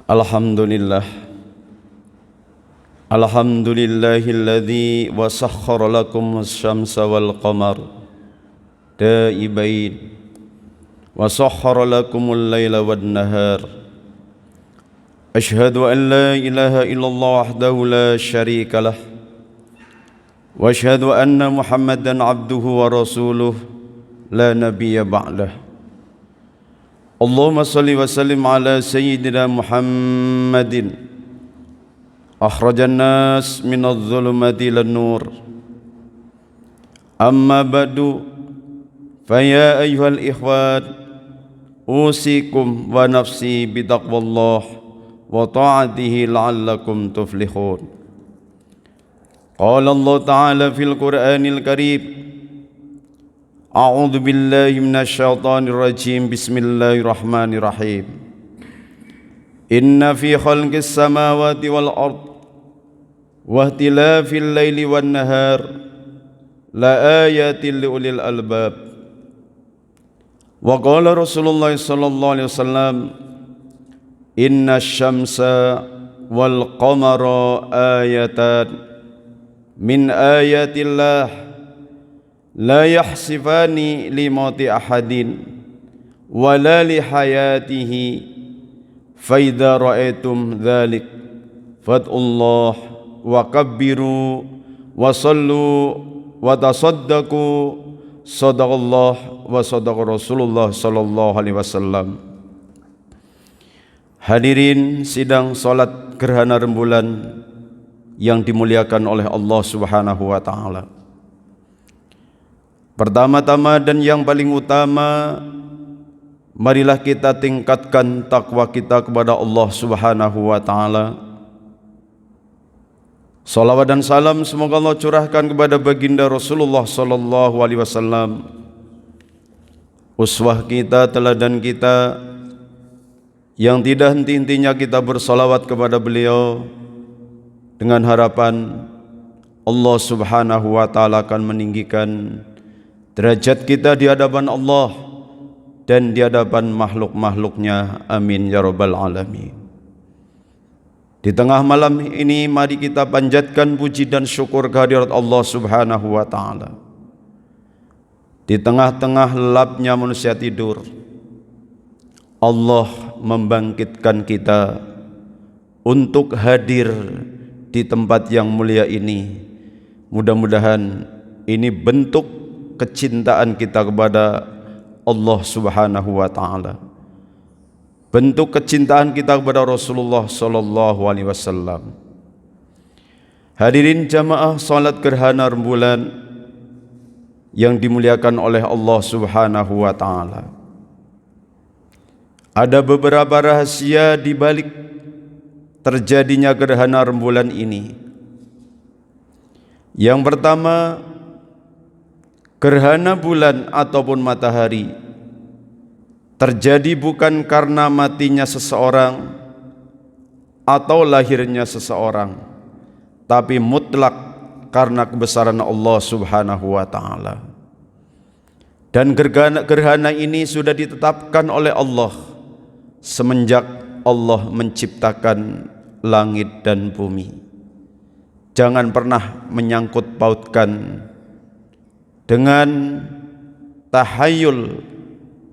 Alhamdulillah. Alhamdulillahilladzi wa sakhkhara lakum asy-syamsa wal qamar daibain wa sakhkhara lakumul laila wan nahar. Asyhadu an la ilaha illallah wahdahu la syarika lah wa asyhadu anna Muhammadan abduhu wa rasuluh la nabiyya ba'dah. Allahumma salli wa sallim ala sayyidina Muhammadin akhrajan nas minadh dhulumati ilan nur. Amma ba'du, fa ya ayyuhal ikhwan, usikum wa nafsi bitaqwallah wa ta'atihi la'allakum tuflihun. Qala Allah ta'ala fil Qur'anil Karim, A'udzu billahi minasyaitonir rajim. Bismillahirrahmanirrahim. Inna fi khalqis samawati wal ard wa ihtilafil laili wan nahar la ayatin liulil albab. Wa qala Rasulullah sallallahu alaihi wasallam, Inna syamsa wal qamara ayatan min ayatillah la yahsifani li mauti ahadin wala li hayatihi fa idza ra'aitum dzalik fad'ullah wa kabbiru wa sallu wa tasaddaqu. Shadaqallah wa sadaqa Rasulullah sallallahu alaihi wasallam. Hadirin sidang salat gerhana rembulan yang dimuliakan oleh Allah Subhanahu wa taala. Pertama-tama dan yang paling utama, marilah kita tingkatkan takwa kita kepada Allah Subhanahu wa taala. Salawat dan salam semoga Allah curahkan kepada baginda Rasulullah sallallahu alaihi wasallam, uswah kita, teladan kita, yang tidak henti-hentinya kita bersalawat kepada beliau dengan harapan Allah Subhanahu wa taala akan meninggikan derajat kita di hadapan Allah dan di hadapan makhluk-makhluknya. Amin ya rabbal alamin. Di tengah malam ini mari kita panjatkan puji dan syukur kehadirat Allah Subhanahu wa taala. Di tengah-tengah lelapnya manusia tidur, Allah membangkitkan kita untuk hadir di tempat yang mulia ini. Mudah-mudahan ini bentuk kecintaan kita kepada Allah Subhanahu wa taala, bentuk kecintaan kita kepada Rasulullah sallallahu alaihi wasallam. Hadirin jamaah salat gerhana rembulan yang dimuliakan oleh Allah Subhanahu wa taala. Ada beberapa rahasia di balik terjadinya gerhana rembulan ini. Yang pertama, gerhana bulan ataupun matahari terjadi bukan karena matinya seseorang atau lahirnya seseorang, tapi mutlak karena kebesaran Allah Subhanahu wa taala. Dan gerhana ini sudah ditetapkan oleh Allah semenjak Allah menciptakan langit dan bumi. Jangan pernah menyangkut pautkan dengan tahayul,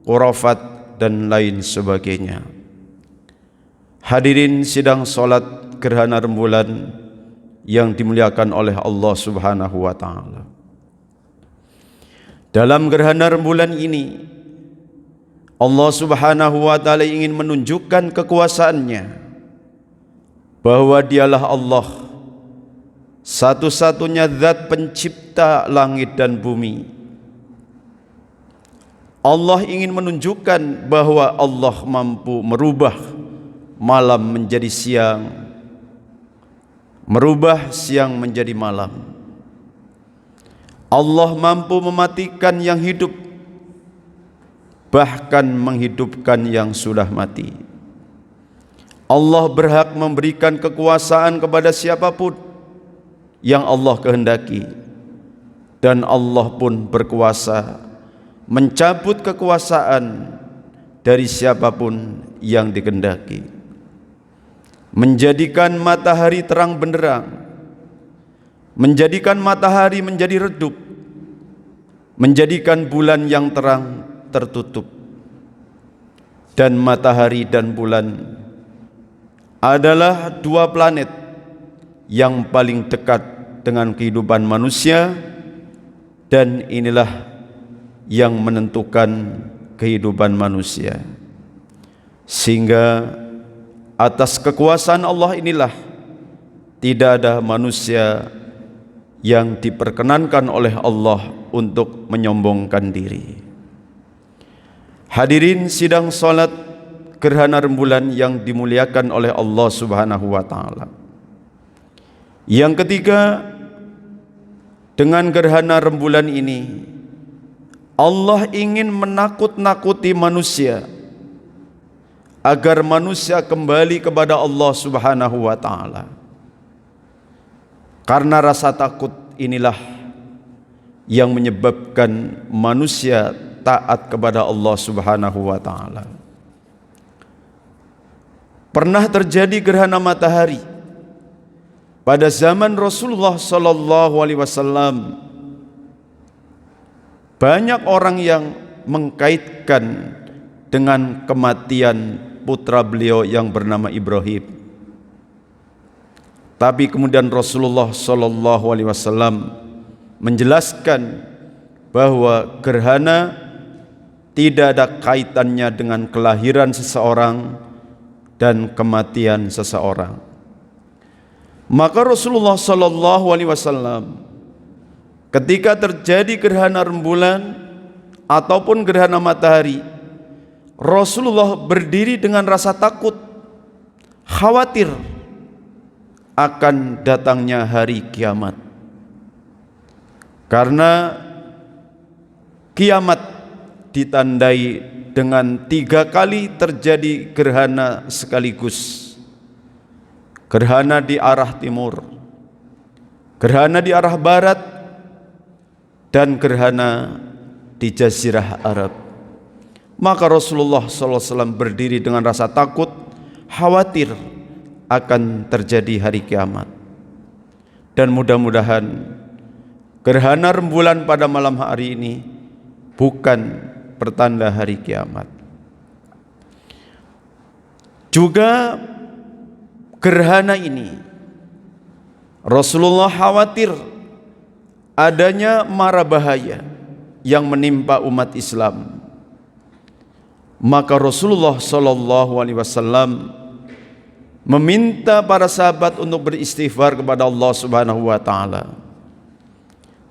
khurafat dan lain sebagainya. Hadirin sidang salat gerhana rembulan yang dimuliakan oleh Allah Subhanahu wa taala. Dalam gerhana rembulan ini Allah Subhanahu wa taala ingin menunjukkan kekuasaannya, bahwa dialah Allah, satu-satunya zat pencipta langit dan bumi. Allah ingin menunjukkan bahwa Allah mampu merubah malam menjadi siang, merubah siang menjadi malam. Allah mampu mematikan yang hidup, bahkan menghidupkan yang sudah mati. Allah berhak memberikan kekuasaan kepada siapapun yang Allah kehendaki, dan Allah pun berkuasa mencabut kekuasaan dari siapapun yang dikehendaki. menjadikan matahari terang benderang, menjadikan matahari menjadi redup, menjadikan bulan yang terang tertutup. Dan matahari dan bulan adalah dua planet yang paling dekat dengan kehidupan manusia, dan inilah yang menentukan kehidupan manusia. Sehingga atas kekuasaan Allah inilah tidak ada manusia yang diperkenankan oleh Allah untuk menyombongkan diri. Hadirin sidang salat gerhana rembulan yang dimuliakan oleh Allah Subhanahu wa taala. Yang ketiga, dengan gerhana rembulan ini Allah ingin menakut-nakuti manusia agar manusia kembali kepada Allah Subhanahu wa taala. Karena rasa takut inilah yang menyebabkan manusia taat kepada Allah Subhanahu wa taala. Pernah terjadi gerhana matahari pada zaman Rasulullah sallallahu alaihi wasallam. Banyak orang yang mengkaitkan dengan kematian putra beliau yang bernama Ibrahim. Tapi kemudian Rasulullah sallallahu alaihi wasallam menjelaskan bahwa gerhana tidak ada kaitannya dengan kelahiran seseorang dan kematian seseorang. Maka Rasulullah sallallahu alaihi wasallam ketika terjadi gerhana rembulan ataupun gerhana matahari, Rasulullah berdiri dengan rasa takut, khawatir akan datangnya hari kiamat. Karena kiamat ditandai dengan 3 kali terjadi gerhana sekaligus. Gerhana di arah timur, gerhana di arah barat, dan gerhana di Jazirah Arab. Maka Rasulullah SAW berdiri dengan rasa takut, khawatir akan terjadi hari kiamat. Dan mudah-mudahan gerhana rembulan pada malam hari ini bukan pertanda hari kiamat. Juga gerhana ini Rasulullah khawatir adanya mara bahaya yang menimpa umat Islam. Maka Rasulullah sallallahu alaihi wasallam meminta para sahabat untuk beristighfar kepada Allah Subhanahu wa taala.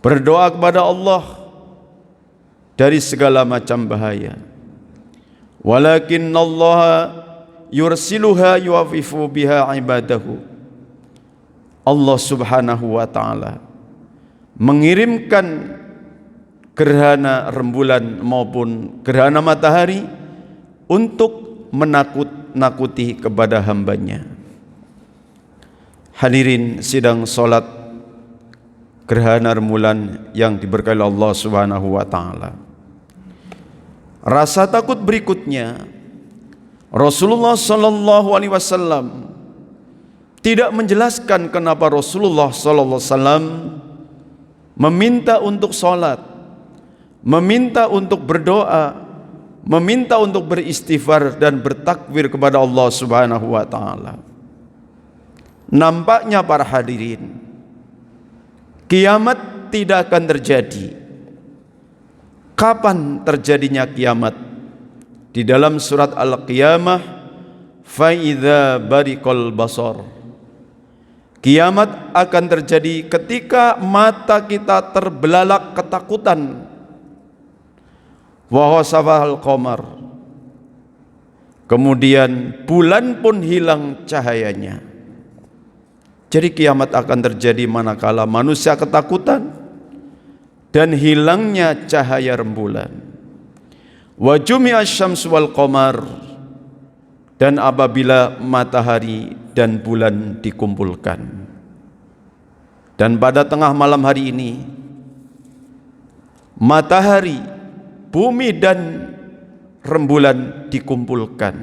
Berdoa kepada Allah dari segala macam bahaya. Walakin Allah yursiluha yuafifu biha ibadahu. Allah Subhanahu wa taala mengirimkan gerhana rembulan maupun gerhana matahari untuk menakut-nakuti kepada hambanya. Hadirin sidang salat gerhana rembulan yang diberkahi Allah Subhanahu wa taala. Rasa takut berikutnya, Rasulullah sallallahu alaihi wasallam tidak menjelaskan kenapa Rasulullah sallallahu alaihi wasallam meminta untuk salat, meminta untuk berdoa, meminta untuk beristighfar dan bertakbir kepada Allah Subhanahu wa taala. Nampaknya para hadirin, kiamat tidak akan terjadi. Kapan terjadinya kiamat? Di dalam surat Al-Qiyamah, fa idza bariqal basar. Kiamat akan terjadi ketika mata kita terbelalak ketakutan. Wa khasafal qamar. Kemudian bulan pun hilang cahayanya. Jadi kiamat akan terjadi manakala manusia ketakutan dan hilangnya cahaya rembulan. Wa jumi'asy syamsu wal qamar, dan apabila matahari dan bulan dikumpulkan. Dan pada tengah malam hari ini, matahari, bumi dan rembulan dikumpulkan.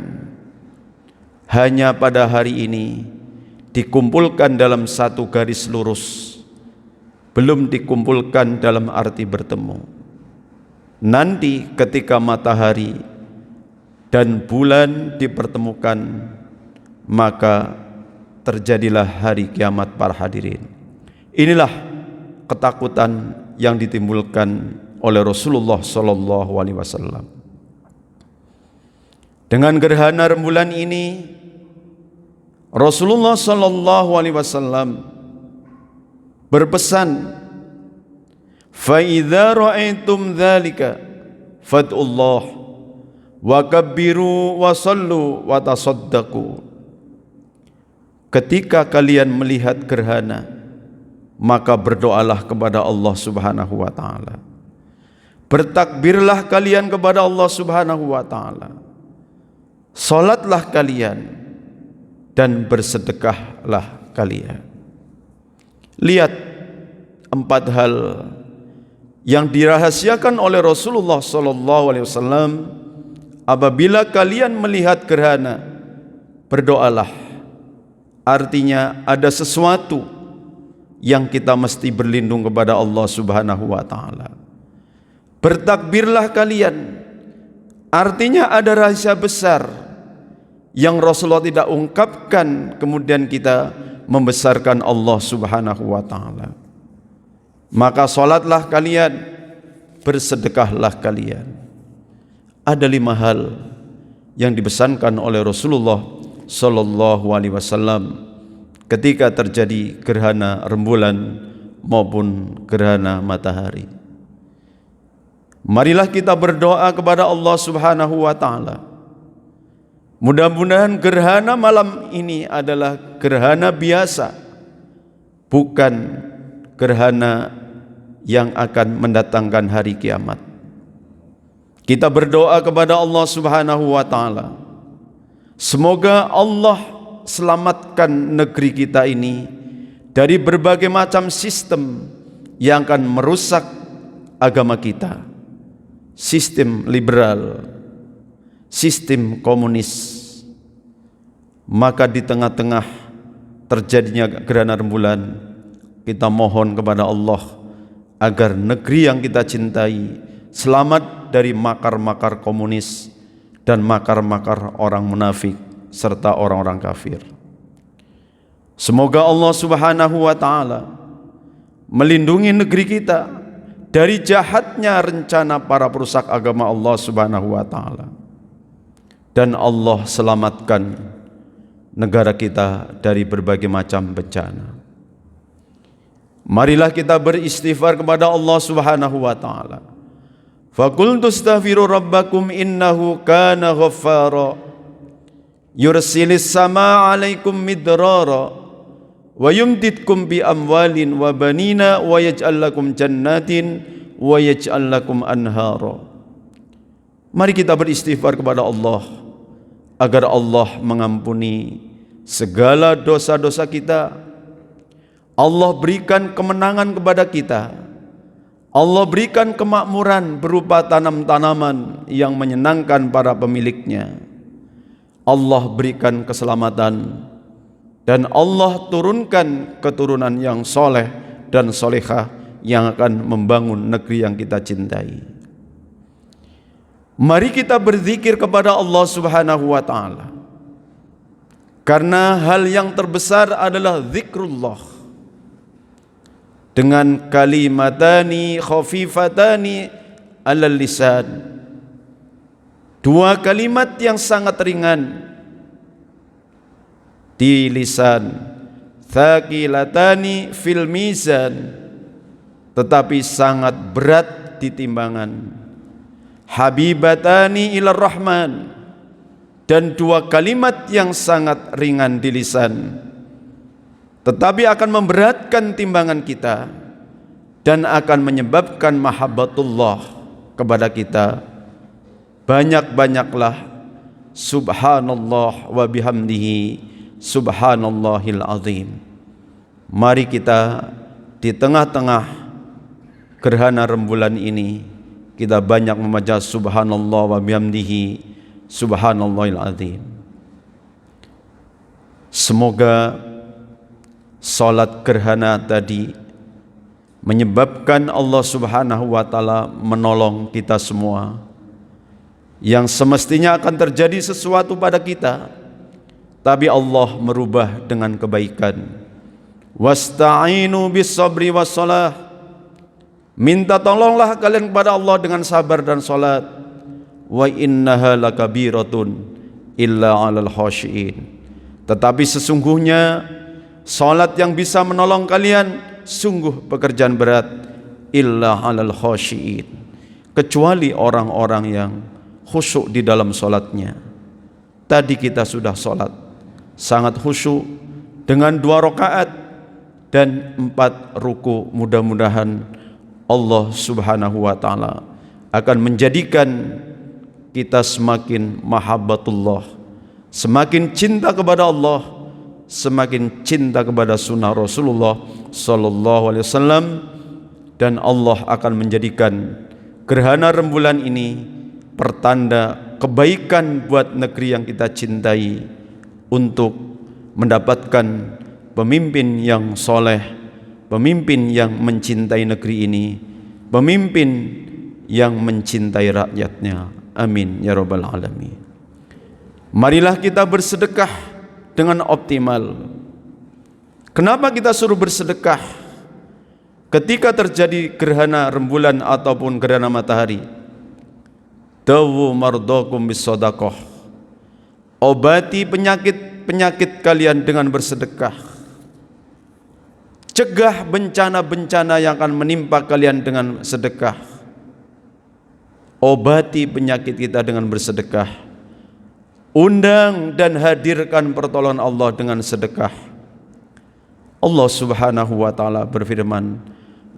Hanya pada hari ini dikumpulkan dalam satu garis lurus, belum dikumpulkan dalam arti bertemu. Nanti ketika matahari dan bulan dipertemukan, maka terjadilah hari kiamat para hadirin. Inilah ketakutan yang ditimbulkan oleh Rasulullah sallallahu alaihi wasallam. Dengan gerhana rembulan ini, Rasulullah sallallahu alaihi wasallam berpesan, "Fa idza ra'aitum dzalika fad'ullah wa kabbiru wa sallu wa tasaddaqu." Ketika kalian melihat gerhana, maka berdoalah kepada Allah Subhanahu wa taala. Bertakbirlah kalian kepada Allah Subhanahu wa taala. Salatlah kalian dan bersedekahlah kalian. Lihat 4 hal yang dirahasiakan oleh Rasulullah sallallahu alaihi wasallam. Apabila kalian melihat gerhana, berdoalah. Artinya ada sesuatu yang kita mesti berlindung kepada Allah Subhanahu wa taala. Bertakbirlah kalian, artinya ada rahasia besar yang Rasulullah tidak ungkapkan, kemudian kita membesarkan Allah Subhanahu wa taala. Maka salatlah kalian, bersedekahlah kalian. Ada 5 hal yang dipesankan oleh Rasulullah sallallahu alaihi wasallam ketika terjadi gerhana rembulan maupun gerhana matahari. Marilah kita berdoa kepada Allah Subhanahu wa taala. Mudah-mudahan gerhana malam ini adalah gerhana biasa, bukan gerhana yang akan mendatangkan hari kiamat. Kita berdoa kepada Allah Subhanahu wa taala, semoga Allah selamatkan negeri kita ini dari berbagai macam sistem yang akan merusak agama kita. Sistem liberal, sistem komunis. Maka di tengah-tengah terjadinya gerhana rembulan, kita mohon kepada Allah agar negeri yang kita cintai selamat dari makar-makar komunis dan makar-makar orang munafik serta orang-orang kafir. Semoga Allah Subhanahu wa taala melindungi negeri kita dari jahatnya rencana para perusak agama Allah Subhanahu wa taala, dan Allah selamatkan negara kita dari berbagai macam bencana. Marilah kita beristighfar kepada Allah Subhanahu wa taala. Faqultu astaghfiru rabbakum innahu kana ghaffara yursilis samaa 'alaikum midrara wa yumditkum bi amwalin wa banina wa yaj'al lakum jannatin wa yaj'al lakum anhara. Mari kita beristighfar kepada Allah agar Allah mengampuni segala dosa-dosa kita. Allah berikan kemenangan kepada kita. Allah berikan kemakmuran berupa tanam-tanaman yang menyenangkan para pemiliknya. Allah berikan keselamatan, dan Allah turunkan keturunan yang soleh dan solehah yang akan membangun negeri yang kita cintai. Mari kita berzikir kepada Allah Subhanahu wa taala, karena hal yang terbesar adalah zikrullah. Dengan kalimatani khafifatani alal lisan, 2 kalimat yang sangat ringan di lisan, thaqilatani fil mizan, tetapi sangat berat di timbangan, habibatani ilar rahman, dan 2 kalimat yang sangat ringan di lisan tetapi akan memberatkan timbangan kita dan akan menyebabkan mahabbatullah kepada kita. Banyak-banyaklah subhanallah wa bihamdihi subhanallahil azim. Mari kita di tengah-tengah gerhana rembulan ini, kita banyak membaca subhanallah wa bihamdihi subhanallahil azim. Semoga Salat gerhana tadi menyebabkan Allah Subhanahu wa taala menolong kita semua. Yang semestinya akan terjadi sesuatu pada kita, tapi Allah merubah dengan kebaikan. Wasta'inu bis sabri was salah. Minta tolonglah kalian kepada Allah dengan sabar dan salat. Wa innaha lakabiratun illa 'alal khashiin. Tetapi sesungguhnya salat yang bisa menolong kalian sungguh pekerjaan berat, illa 'alal khashiin, kecuali orang-orang yang khusyuk di dalam salatnya. Tadi kita sudah salat sangat khusyuk dengan 2 rakaat dan 4 ruku. Mudah-mudahan Allah Subhanahu wa taala akan menjadikan kita semakin mahabbatullah, semakin cinta kepada Allah, semakin cinta kepada sunnah Rasulullah sallallahu alaihi wasallam, dan Allah akan menjadikan gerhana rembulan ini pertanda kebaikan buat negeri yang kita cintai, untuk mendapatkan pemimpin yang soleh, pemimpin yang mencintai negeri ini, pemimpin yang mencintai rakyatnya. Amin ya rabbal alamin. Marilah kita bersedekah dengan optimal. Kenapa kita suruh bersedekah ketika terjadi gerhana rembulan ataupun gerhana matahari? Dawu mardakum bisadaqah. Obati penyakit-penyakit kalian dengan bersedekah. Cegah bencana-bencana yang akan menimpa kalian dengan sedekah. Obati penyakit kita dengan bersedekah. Undang dan hadirkan pertolongan Allah dengan sedekah. Allah Subhanahu wa taala berfirman,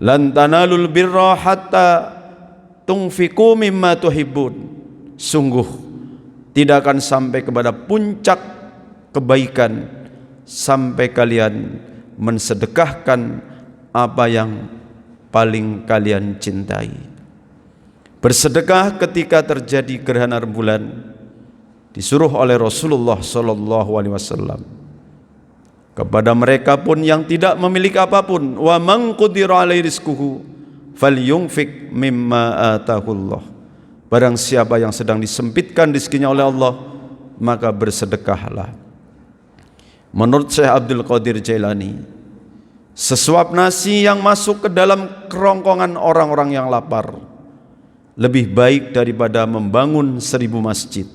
"Lan tanalul birra hatta tunfiqu mimma tuhibbun." Sungguh tidak akan sampai kepada puncak kebaikan sampai kalian mensedekahkan apa yang paling kalian cintai. Bersedekah ketika terjadi gerhana rembulan disuruh oleh Rasulullah sallallahu alaihi wasallam kepada mereka pun yang tidak memiliki apapun. Wa man qudira alaihi rizquhu falyunfik mimma atahullah. Barang siapa yang sedang disempitkan rezekinya oleh Allah, maka bersedekahlah. Menurut Syekh Abdul Qadir Jailani, sesuap nasi yang masuk ke dalam kerongkongan orang-orang yang lapar lebih baik daripada membangun 1000 masjid.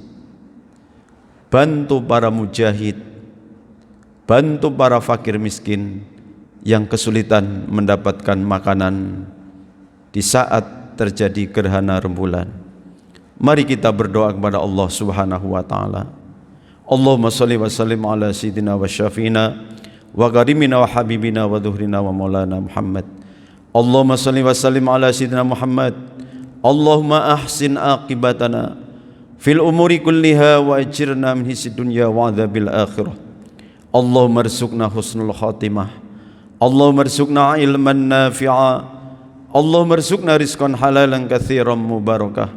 Bantu para mujahid, bantu para fakir miskin yang kesulitan mendapatkan makanan di saat terjadi gerhana rembulan. Mari kita berdoa kepada Allah Subhanahu wa taala. Allahumma shalli wa sallim ala sayyidina wa syafiina wa karimina wa habibina wa dhuhrina wa maulana Muhammad. Allahumma shalli wa sallim ala sayyidina Muhammad. Allahumma ahsin aqibatana fil umuri kulliha wa ajirna min hisid dunya wa adzabil akhirah. Allahumma arzuqna husnul khatimah. Allahumma arzuqna ilman nafi'a. Allahumma arzuqna rizqan halalan katsiran mubarakah.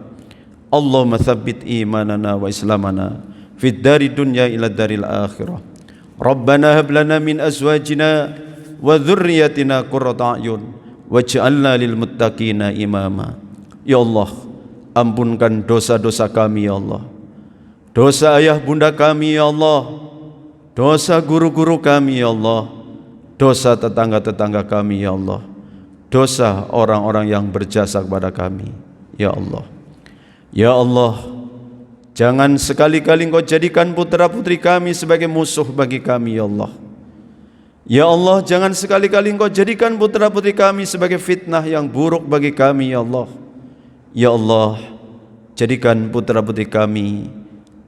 Allahumma tsabbit imanana wa islamana fid dari dunya ila daril akhirah. Rabbana hab lana min azwajina wa dzurriyyatina qurrata a'yun waj'alna lil muttaqina imama. Ya Allah, ampunkan dosa-dosa kami ya Allah, dosa ayah bunda kami ya Allah, dosa guru-guru kami ya Allah, dosa tetangga-tetangga kami ya Allah, dosa orang-orang yang berjasa kepada kami ya Allah. Ya Allah, jangan sekali-kali Engkau jadikan putra-putri kami sebagai musuh bagi kami ya Allah. Ya Allah, jangan sekali-kali Engkau jadikan putra-putri kami sebagai fitnah yang buruk bagi kami ya Allah. Ya Allah, jadikan putra-putri kami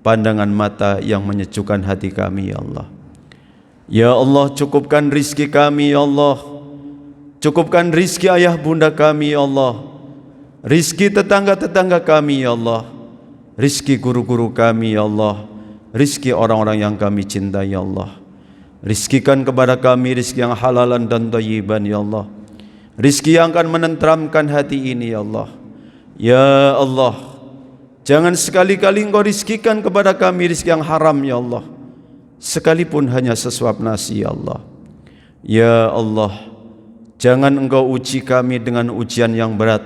pandangan mata yang menyejukkan hati kami ya Allah. Ya Allah, cukupkan rizki kami ya Allah, cukupkan rizki ayah bunda kami ya Allah, rizki tetangga-tetangga kami ya Allah, rizki guru-guru kami ya Allah, rizki orang-orang yang kami cintai ya Allah. Rizkikan kepada kami rizki yang halalan dan thayyiban ya Allah, rizki yang akan menenteramkan hati ini ya Allah. Ya Allah, jangan sekali-kali Engkau rizkikan kepada kami rizki yang haram ya Allah, sekalipun hanya sesuap nasi ya Allah. Ya Allah, jangan Engkau uji kami dengan ujian yang berat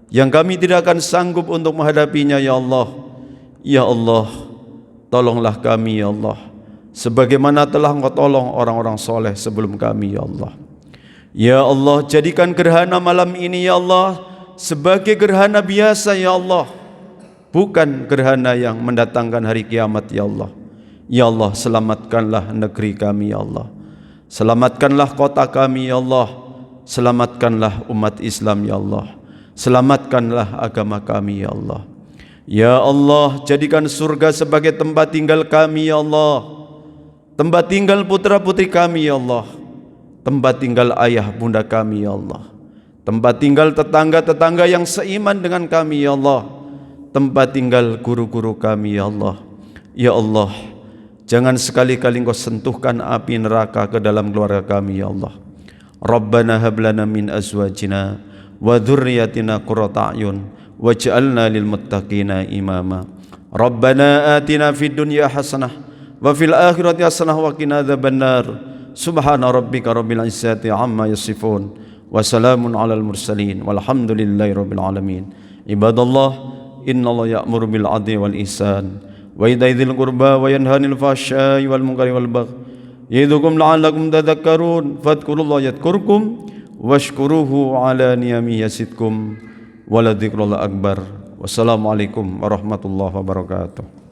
yang kami tidak akan sanggup untuk menghadapinya ya Allah. Ya Allah, tolonglah kami ya Allah, sebagaimana telah Engkau tolong orang-orang soleh sebelum kami ya Allah. Ya Allah, jadikan gerhana malam ini ya Allah sebagai gerhana biasa ya Allah, bukan gerhana yang mendatangkan hari kiamat ya Allah. Ya Allah, selamatkanlah negeri kami ya Allah, selamatkanlah kota kami ya Allah, selamatkanlah umat Islam ya Allah, selamatkanlah agama kami ya Allah. Ya Allah, jadikan surga sebagai tempat tinggal kami ya Allah, tempat tinggal putra putri kami ya Allah, tempat tinggal ayah bunda kami ya Allah, tempat tinggal tetangga-tetangga yang seiman dengan kami ya Allah, tempat tinggal guru-guru kami ya Allah. Ya Allah, jangan sekali-kali Engkau sentuhkan api neraka ke dalam keluarga kami ya Allah. Rabbana hab lana min azwajina wa dzurriyyatina qurrata a'yun waj'alna lil muttaqina imama. Rabbana atina fid dunya hasanah wa fil akhirati hasanah wa qina adzabannar. Subhana rabbika rabbil izzati amma yasifun wa salamun alal mursalin walhamdulillahi rabbil alamin. Ibadallah, innallaha ya'muru bil 'adli wal ihsan wa ita'i dzil qurba wa yanha 'anil fahsya'i wal munkari wal baghi ya'idukum la'allakum tadhakkarun. Fadhkurullaha yadhkurkum washkuruhu 'ala ni'amihi yazidkum wa la dzikrullahi akbar. Wassalamualaikum warahmatullahi wabarakatuh.